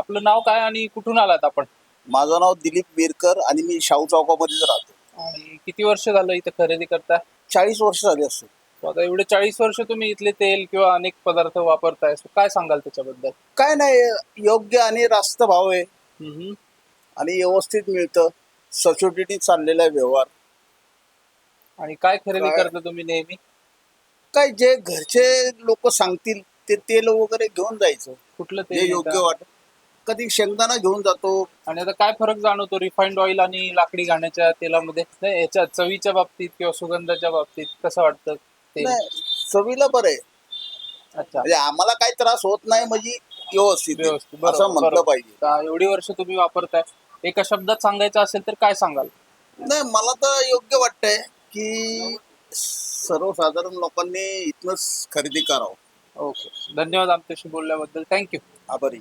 आपलं नाव काय आणि कुठून आलात आपण? माझं नाव दिलीप बेरकर आणि मी शाहू चौकामध्येच राहतो. आणि किती वर्ष झालं इथं खरेदी करताय? 40 वर्ष झाली असतील. So आता एवढे 40 वर्ष तुम्ही इथले तेल किंवा अनेक पदार्थ वापरताय, So काय सांगाल त्याच्याबद्दल? काय नाही, योग्य आणि रास्त भाव आहे हम्म. आणि व्यवस्थित मिळतं. सचोटीने चाललेला आहे व्यवहार. आणि काय खरेदी काय- करता तुम्ही नेहमी? काय जे घरचे लोक सांगतील ते तेल वगैरे घेऊन जायचं, कुठलं जे तेल योग्य नेता? वाटत. कधी शेंगदाणा घेऊन जातो. आणि आता काय फरक जाणवतो रिफाईंड ऑइल आणि लाकडी घाण्याच्या तेलामध्ये? नाही, याच्या चवीच्या बाबतीत किंवा सुगंधाच्या बाबतीत कसं वाटतं तेल? नाही, चवीला बरं आहे. अच्छा, म्हणजे आम्हाला काही त्रास होत नाही, म्हणजे व्यवस्थित आहे, व्यवस्थित, असं बरोबर म्हटलं बरोबर. पाहिजे. तर एवढी वर्ष तुम्ही वापरताय, एका शब्दात सांगायचं असेल तर काय सांगाल? नाही, मला तर योग्य वाटतंय की सर्वसाधारण लोकांनी इथनंच खरेदी करावं. ओके, धन्यवाद आमच्याशी बोलल्याबद्दल. थँक्यू. आभारी.